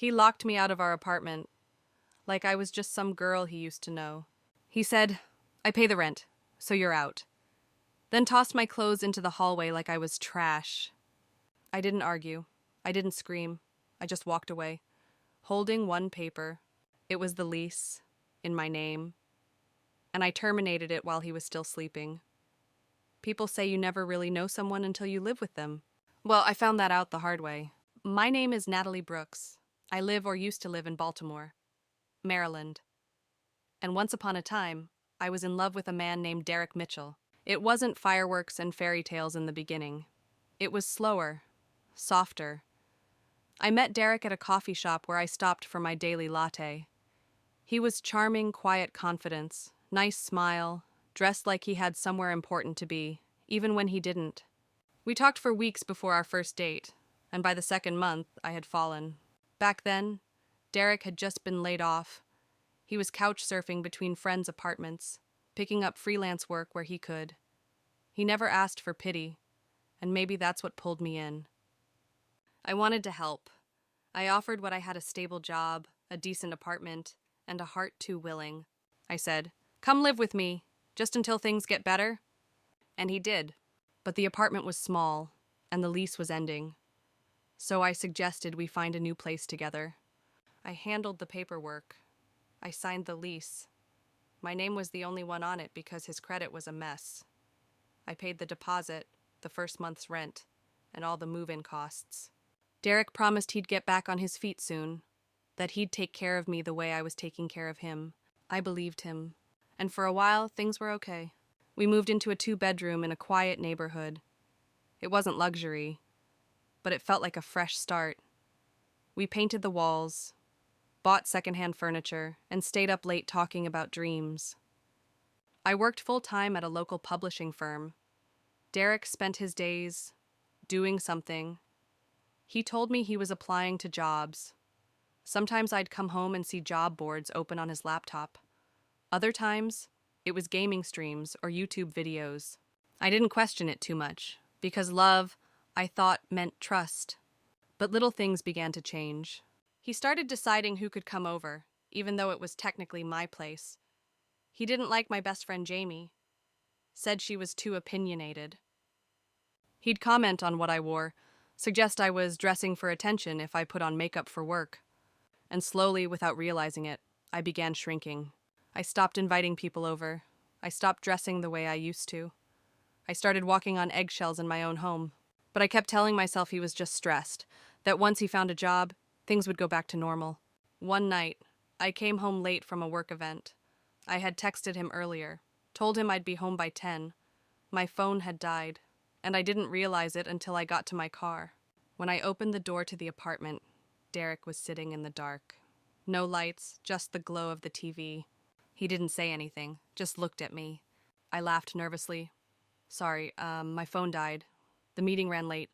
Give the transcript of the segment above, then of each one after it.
He locked me out of our apartment, like I was just some girl he used to know. He said, "I pay the rent, so you're out." Then tossed my clothes into the hallway like I was trash. I didn't argue. I didn't scream. I just walked away, holding one paper. It was the lease, in my name, and I terminated it while he was still sleeping. People say you never really know someone until you live with them. Well, I found that out the hard way. My name is Natalie Brooks. I live or used to live in Baltimore, Maryland. And once upon a time, I was in love with a man named Derek Mitchell. It wasn't fireworks and fairy tales in the beginning. It was slower, softer. I met Derek at a coffee shop where I stopped for my daily latte. He was charming, quiet confidence, nice smile, dressed like he had somewhere important to be, even when he didn't. We talked for weeks before our first date, and by the second month, I had fallen. Back then, Derek had just been laid off. He was couch surfing between friends' apartments, picking up freelance work where he could. He never asked for pity, and maybe that's what pulled me in. I wanted to help. I offered what I had: a stable job, a decent apartment, and a heart too willing. I said, "Come live with me, just until things get better." And he did. But the apartment was small, and the lease was ending. So I suggested we find a new place together. I handled the paperwork. I signed the lease. My name was the only one on it because his credit was a mess. I paid the deposit, the first month's rent, and all the move-in costs. Derek promised he'd get back on his feet soon, that he'd take care of me the way I was taking care of him. I believed him, and for a while, things were okay. We moved into a 2-bedroom in a quiet neighborhood. It wasn't luxury, but it felt like a fresh start. We painted the walls, bought secondhand furniture, and stayed up late talking about dreams. I worked full-time at a local publishing firm. Derek spent his days doing something. He told me he was applying to jobs. Sometimes I'd come home and see job boards open on his laptop. Other times, it was gaming streams or YouTube videos. I didn't question it too much, because love, I thought, meant trust. But little things began to change. He started deciding who could come over, even though it was technically my place. He didn't like my best friend Jamie. Said she was too opinionated. He'd comment on what I wore, suggest I was dressing for attention if I put on makeup for work. And slowly, without realizing it, I began shrinking. I stopped inviting people over. I stopped dressing the way I used to. I started walking on eggshells in my own home. But I kept telling myself he was just stressed, that once he found a job, things would go back to normal. One night, I came home late from a work event. I had texted him earlier, told him I'd be home by 10. My phone had died, and I didn't realize it until I got to my car. When I opened the door to the apartment, Derek was sitting in the dark. No lights, just the glow of the TV. He didn't say anything, just looked at me. I laughed nervously. "Sorry, my phone died. The meeting ran late."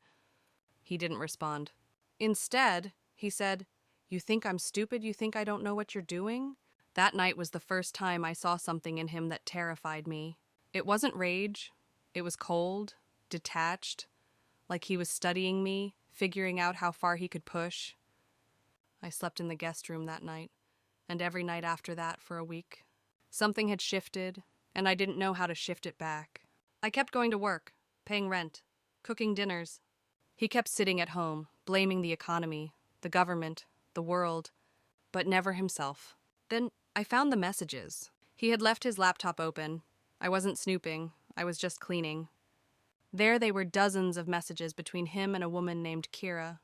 He didn't respond. Instead, he said, "You think I'm stupid? You think I don't know what you're doing?" That night was the first time I saw something in him that terrified me. It wasn't rage. It was cold, detached, like he was studying me, figuring out how far he could push. I slept in the guest room that night, and every night after that for a week. Something had shifted, and I didn't know how to shift it back. I kept going to work, paying rent, cooking dinners. He kept sitting at home, blaming the economy, the government, the world, but never himself. Then I found the messages. He had left his laptop open. I wasn't snooping. I was just cleaning. There they were, dozens of messages between him and a woman named Kira,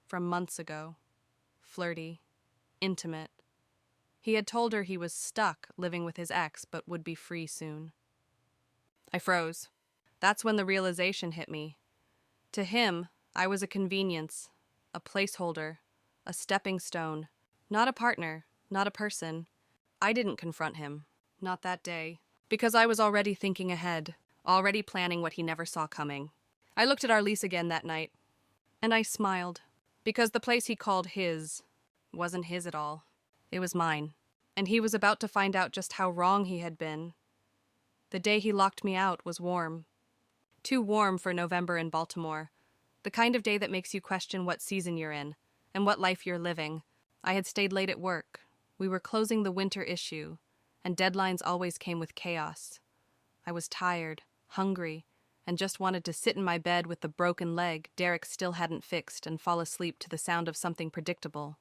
from months ago. Flirty, intimate. He had told her he was stuck living with his ex, but would be free soon. I froze. That's when the realization hit me. To him, I was a convenience, a placeholder, a stepping stone, not a partner, not a person. I didn't confront him, not that day, because I was already thinking ahead, already planning what he never saw coming. I looked at our lease again that night, and I smiled, because the place he called his wasn't his at all. It was mine, and he was about to find out just how wrong he had been. The day he locked me out was warm. Too warm for November in Baltimore, the kind of day that makes you question what season you're in and what life you're living. I had stayed late at work. We were closing the winter issue, and deadlines always came with chaos. I was tired, hungry, and just wanted to sit in my bed with the broken leg Derek still hadn't fixed and fall asleep to the sound of something predictable.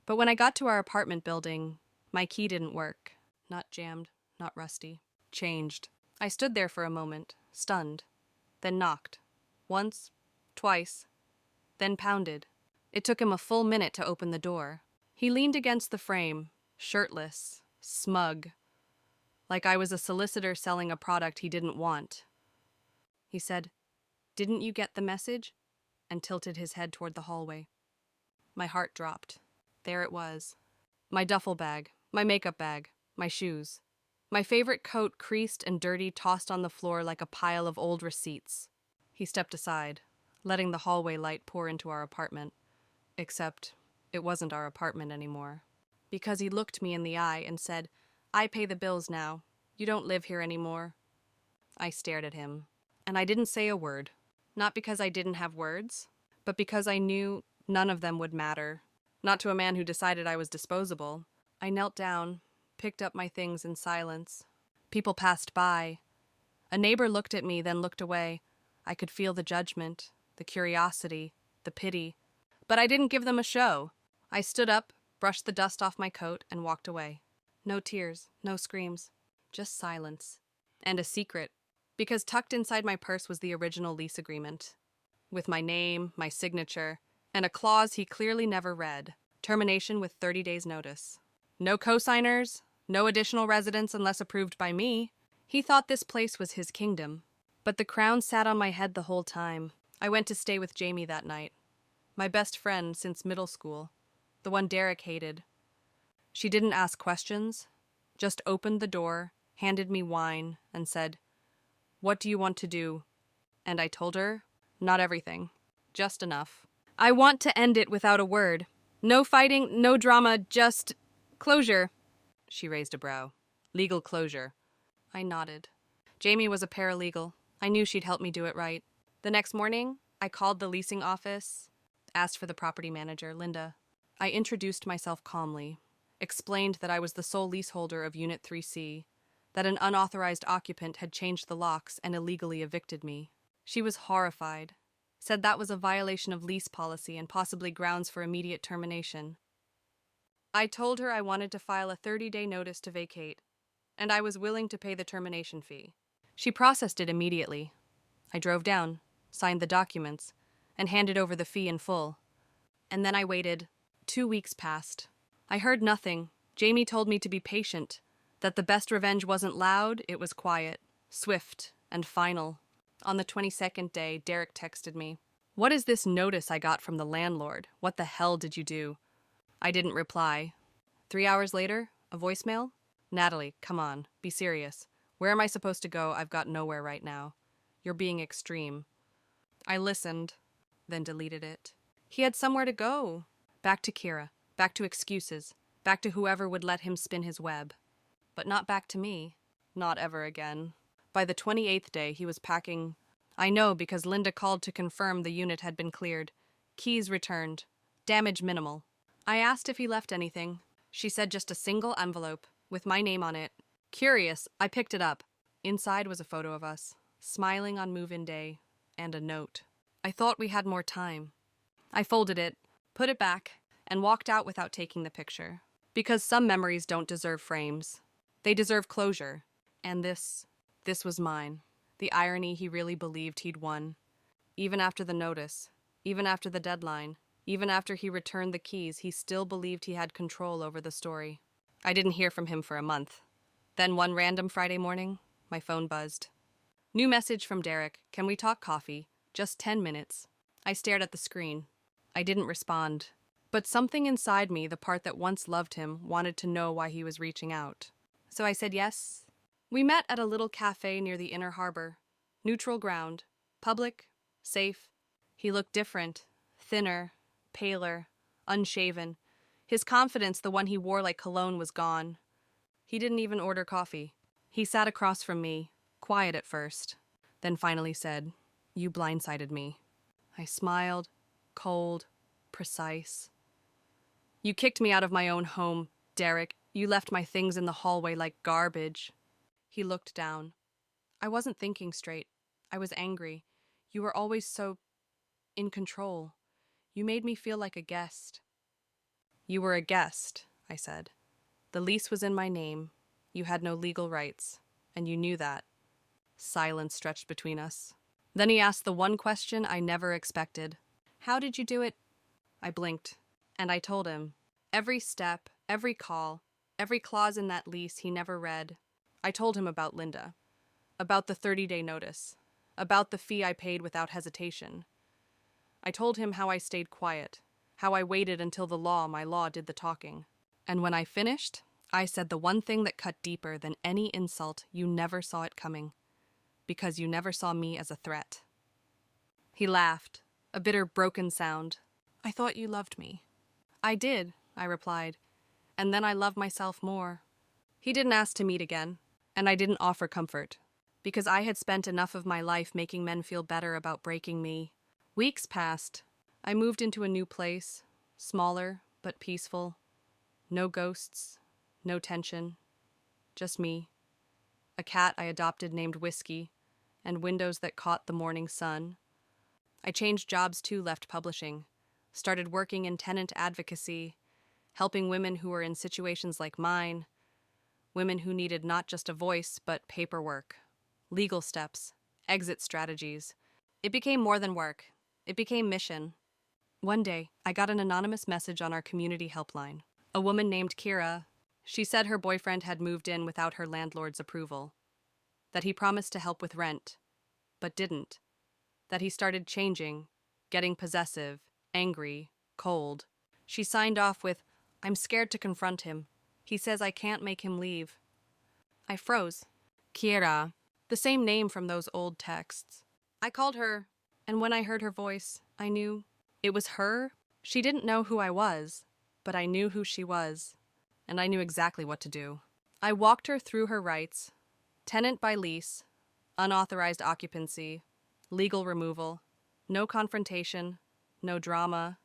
But when I got to our apartment building, my key didn't work. Not jammed, not rusty. Changed. I stood there for a moment, stunned, then knocked. Once, twice, then pounded. It took him a full minute to open the door. He leaned against the frame, shirtless, smug, like I was a solicitor selling a product he didn't want. He said, "Didn't you get the message?" and tilted his head toward the hallway. My heart dropped. There it was. My duffel bag, my makeup bag, my shoes. My favorite coat, creased and dirty, tossed on the floor like a pile of old receipts. He stepped aside, letting the hallway light pour into our apartment. Except it wasn't our apartment anymore. Because he looked me in the eye and said, "I pay the bills now. You don't live here anymore." I stared at him, and I didn't say a word. Not because I didn't have words, but because I knew none of them would matter. Not to a man who decided I was disposable. I knelt down, picked up my things in silence. People passed by. A neighbor looked at me, then looked away. I could feel the judgment, the curiosity, the pity. But I didn't give them a show. I stood up, brushed the dust off my coat, and walked away. No tears, no screams, just silence. And a secret, because tucked inside my purse was the original lease agreement. With my name, my signature, and a clause he clearly never read. Termination with 30 days' notice. No co-signers, no additional residence unless approved by me. He thought this place was his kingdom. But the crown sat on my head the whole time. I went to stay with Jamie that night. My best friend since middle school. The one Derek hated. She didn't ask questions, just opened the door, handed me wine, and said, "What do you want to do?" And I told her, not everything, just enough. "I want to end it without a word. No fighting, no drama, just closure." She raised a brow. "Legal closure." I nodded. Jamie was a paralegal. I knew she'd help me do it right. The next morning, I called the leasing office, asked for the property manager, Linda. I introduced myself calmly, explained that I was the sole leaseholder of Unit 3C, that an unauthorized occupant had changed the locks and illegally evicted me. She was horrified, said that was a violation of lease policy and possibly grounds for immediate termination. I told her I wanted to file a 30-day notice to vacate, and I was willing to pay the termination fee. She processed it immediately. I drove down, signed the documents, and handed over the fee in full. And then I waited. 2 weeks passed. I heard nothing. Jamie told me to be patient, that the best revenge wasn't loud, it was quiet, swift, and final. On the 22nd day, Derek texted me, "What is this notice I got from the landlord? What the hell did you do?" I didn't reply. 3 hours later, a voicemail? "Natalie, come on, be serious. Where am I supposed to go? I've got nowhere right now. You're being extreme." I listened, then deleted it. He had somewhere to go. Back to Kira, back to excuses, back to whoever would let him spin his web. But not back to me. Not ever again. By the 28th day, he was packing. I know because Linda called to confirm the unit had been cleared. Keys returned. Damage minimal. I asked if he left anything. She said just a single envelope, with my name on it. Curious, I picked it up. Inside was a photo of us, smiling on move-in day, and a note. I thought we had more time. I folded it, put it back, and walked out without taking the picture. Because some memories don't deserve frames. They deserve closure. And this was mine. The irony he really believed he'd won. Even after the notice, even after the deadline, even after he returned the keys, he still believed he had control over the story. I didn't hear from him for a month. Then one random Friday morning, my phone buzzed. New message from Derek. "Can we talk coffee? Just 10 minutes. I stared at the screen. I didn't respond. But something inside me, the part that once loved him, wanted to know why he was reaching out. So I said yes. We met at a little cafe near the inner harbor. Neutral ground. Public. Safe. He looked different. Thinner. Paler. Unshaven. His confidence, the one he wore like cologne, was gone. He didn't even order coffee. He sat across from me, quiet at first, then finally said, "You blindsided me." I smiled, cold, precise. You kicked me out of my own home, Derek. You left my things in the hallway like garbage. He looked down. I wasn't thinking straight. I was angry. You were always so in control. You made me feel like a guest. You were a guest, I said. The lease was in my name. You had no legal rights, and you knew that. Silence stretched between us. Then he asked the one question I never expected. How did you do it? I blinked, and I told him. Every step, every call, every clause in that lease he never read. I told him about Linda, about the 30-day notice, about the fee I paid without hesitation. I told him how I stayed quiet, how I waited until my law did the talking. And when I finished, I said the one thing that cut deeper than any insult: you never saw it coming, because you never saw me as a threat. He laughed, a bitter, broken sound. I thought you loved me. I did, I replied, and then I loved myself more. He didn't ask to meet again, and I didn't offer comfort, because I had spent enough of my life making men feel better about breaking me. Weeks passed. I moved into a new place, smaller but peaceful. No ghosts, no tension, just me. A cat I adopted named Whiskey, and windows that caught the morning sun. I changed jobs too, left publishing, started working in tenant advocacy, helping women who were in situations like mine, women who needed not just a voice, but paperwork, legal steps, exit strategies. It became more than work. It became mission. One day, I got an anonymous message on our community helpline. A woman named Kira. She said her boyfriend had moved in without her landlord's approval, that he promised to help with rent, but didn't, that he started changing, getting possessive, angry, cold. She signed off with, "I'm scared to confront him. He says I can't make him leave." I froze. Kira, the same name from those old texts. I called her, and when I heard her voice, I knew it was her. She didn't know who I was, but I knew who she was, and I knew exactly what to do. I walked her through her rights: tenant by lease, unauthorized occupancy, legal removal, no confrontation, no drama,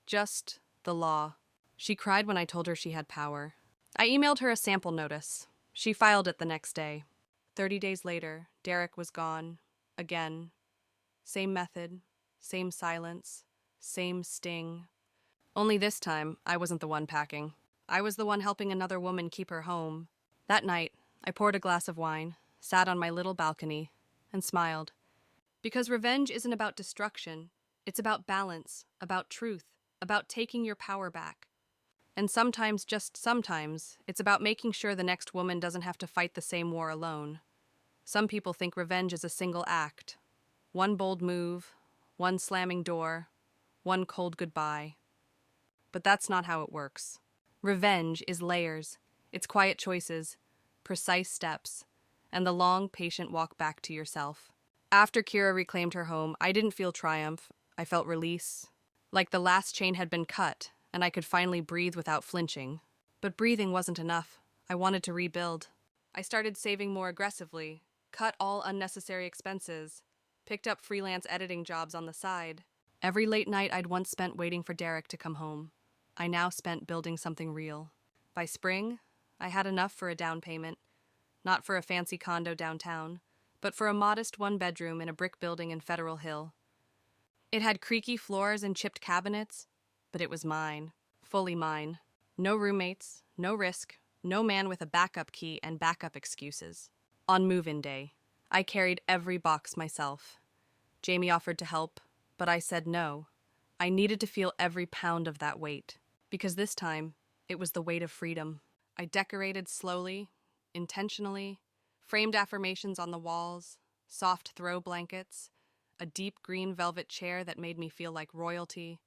just the law. She cried when I told her she had power. I emailed her a sample notice. She filed it the next day. 30 days later, Derek was gone, again. Same method, same silence, same sting. Only this time, I wasn't the one packing. I was the one helping another woman keep her home. That night, I poured a glass of wine, sat on my little balcony, and smiled. Because revenge isn't about destruction. It's about balance, about truth, about taking your power back. And sometimes, just sometimes, it's about making sure the next woman doesn't have to fight the same war alone. Some people think revenge is a single act. One bold move, one slamming door, one cold goodbye. But that's not how it works. Revenge is layers. It's quiet choices, precise steps, and the long, patient walk back to yourself. After Kira reclaimed her home, I didn't feel triumph. I felt release. Like the last chain had been cut, and I could finally breathe without flinching. But breathing wasn't enough. I wanted to rebuild. I started saving more aggressively, cut all unnecessary expenses, picked up freelance editing jobs on the side. Every late night I'd once spent waiting for Derek to come home, I now spent building something real. By spring, I had enough for a down payment, not for a fancy condo downtown, but for a modest one-bedroom in a brick building in Federal Hill. It had creaky floors and chipped cabinets, but it was mine, fully mine. No roommates, no risk, no man with a backup key and backup excuses. On move-in day, I carried every box myself. Jamie offered to help, but I said no. I needed to feel every pound of that weight, because this time, it was the weight of freedom. I decorated slowly, intentionally, framed affirmations on the walls, soft throw blankets, a deep green velvet chair that made me feel like royalty.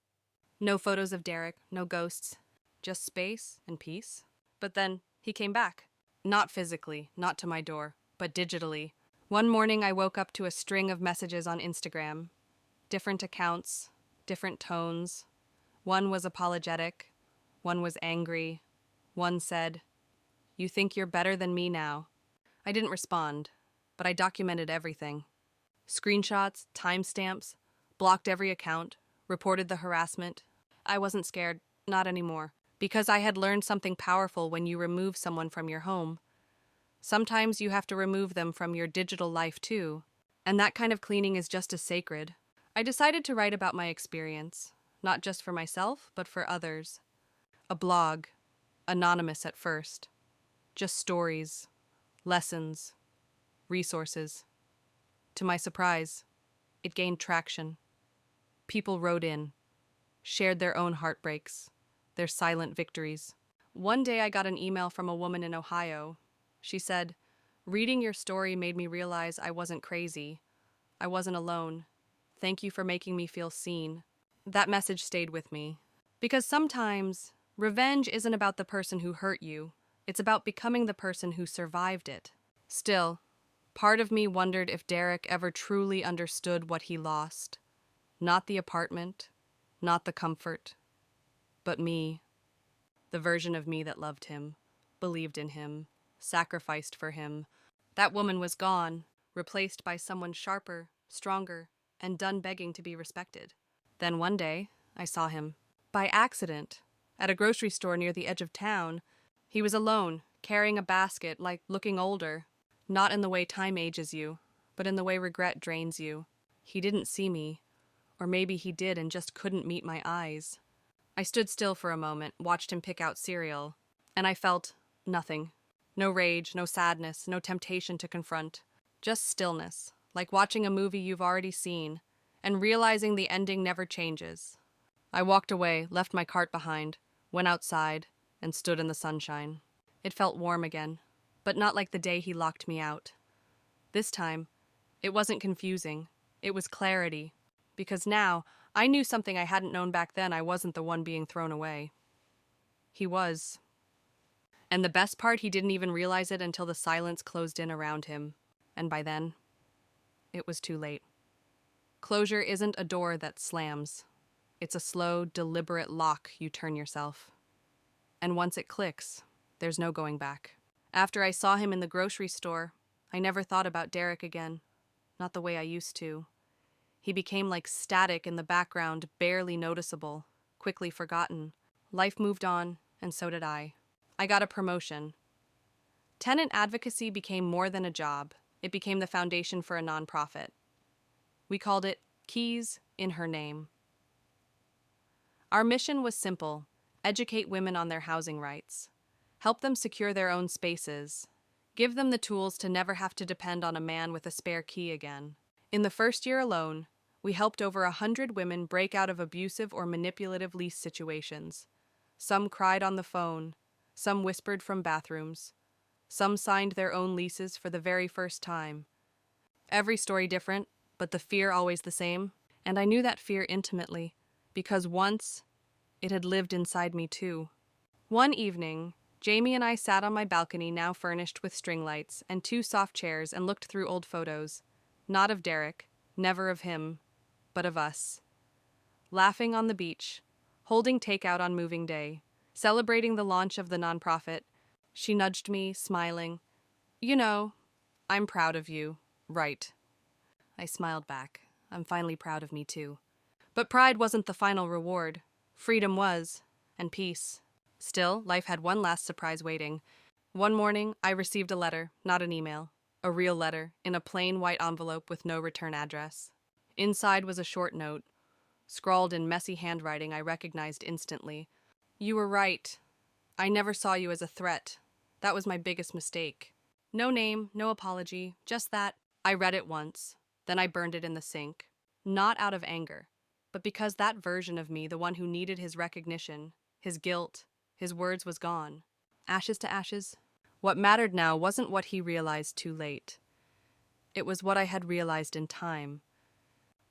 No photos of Derek, no ghosts, just space and peace. But then, he came back. Not physically, not to my door, but digitally. One morning I woke up to a string of messages on Instagram. Different accounts, different tones. One was apologetic, one was angry. One said, "You think you're better than me now." I didn't respond, but I documented everything. Screenshots, timestamps, blocked every account, reported the harassment. I wasn't scared. Not anymore. Because I had learned something powerful when you remove someone from your home. Sometimes you have to remove them from your digital life too. And that kind of cleaning is just as sacred. I decided to write about my experience, not just for myself, but for others. A blog, anonymous at first. Just stories, lessons, resources. To my surprise, it gained traction. People wrote in, shared their own heartbreaks, their silent victories. One day I got an email from a woman in Ohio. She said, "Reading your story made me realize I wasn't crazy. I wasn't alone. Thank you for making me feel seen." That message stayed with me. Because sometimes, revenge isn't about the person who hurt you. It's about becoming the person who survived it. Still, part of me wondered if Derek ever truly understood what he lost. Not the apartment, not the comfort, but me. The version of me that loved him, believed in him, sacrificed for him. That woman was gone, replaced by someone sharper, stronger, and done begging to be respected. Then one day, I saw him. By accident, at a grocery store near the edge of town. He was alone, carrying a basket, like looking older. Not in the way time ages you, but in the way regret drains you. He didn't see me. Or maybe he did and just couldn't meet my eyes. I stood still for a moment, watched him pick out cereal, and I felt nothing. No rage, no sadness, no temptation to confront. Just stillness, like watching a movie you've already seen, and realizing the ending never changes. I walked away, left my cart behind, went outside, and stood in the sunshine. It felt warm again, but not like the day he locked me out. This time, it wasn't confusing. It was clarity. Because now, I knew something I hadn't known back then. I wasn't the one being thrown away. He was. And the best part, he didn't even realize it until the silence closed in around him. And by then, it was too late. Closure isn't a door that slams. It's a slow, deliberate lock you turn yourself. And once it clicks, there's no going back. After I saw him in the grocery store, I never thought about Derek again. Not the way I used to. He became like static in the background, barely noticeable, quickly forgotten. Life moved on, and so did I. I got a promotion. Tenant advocacy became more than a job. It became the foundation for a nonprofit. We called it Keys in Her Name. Our mission was simple: educate women on their housing rights, help them secure their own spaces, give them the tools to never have to depend on a man with a spare key again. In the first year alone, we helped over 100 women break out of abusive or manipulative lease situations. Some cried on the phone, some whispered from bathrooms, some signed their own leases for the very first time. Every story different, but the fear always the same, and I knew that fear intimately, because once, it had lived inside me too. One evening, Jamie and I sat on my balcony, now furnished with string lights and 2 soft chairs, and looked through old photos. Not of Derek, never of him, but of us. Laughing on the beach, holding takeout on moving day, celebrating the launch of the nonprofit. She nudged me, smiling. "You know, I'm proud of you, right?" I smiled back. I'm finally proud of me too. But pride wasn't the final reward. Freedom was, and peace. Still, life had one last surprise waiting. One morning, I received a letter, not an email. A real letter, in a plain white envelope with no return address. Inside was a short note, scrawled in messy handwriting I recognized instantly. "You were right. I never saw you as a threat. That was my biggest mistake." No name, no apology, just that. I read it once, then I burned it in the sink. Not out of anger, but because that version of me, the one who needed his recognition, his guilt, his words, was gone. Ashes to ashes. What mattered now wasn't what he realized too late. It was what I had realized in time.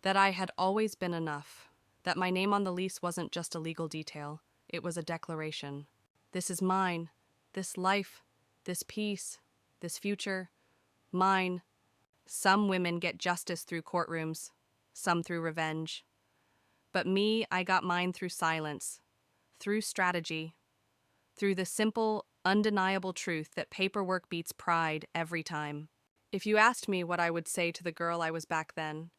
That I had always been enough. That my name on the lease wasn't just a legal detail. It was a declaration. This is mine. This life. This peace. This future. Mine. Some women get justice through courtrooms. Some through revenge. But me, I got mine through silence. Through strategy. Through the simple, undeniable truth that paperwork beats pride every time. If you asked me what I would say to the girl I was back then,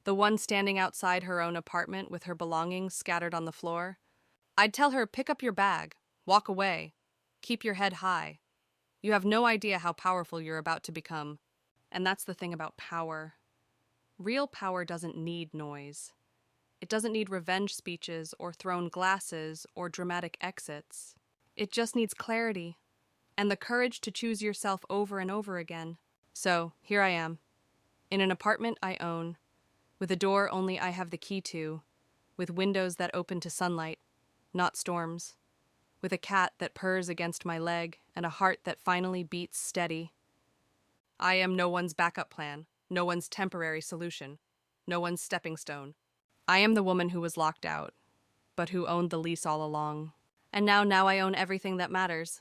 the one standing outside her own apartment with her belongings scattered on the floor, I'd tell her, pick up your bag, walk away, keep your head high. You have no idea how powerful you're about to become. And that's the thing about power. Real power doesn't need noise. It doesn't need revenge speeches or thrown glasses or dramatic exits. It just needs clarity and the courage to choose yourself over and over again. So, here I am, in an apartment I own, with a door only I have the key to, with windows that open to sunlight, not storms, with a cat that purrs against my leg and a heart that finally beats steady. I am no one's backup plan, no one's temporary solution, no one's stepping stone. I am the woman who was locked out, but who owned the lease all along. And now I own everything that matters.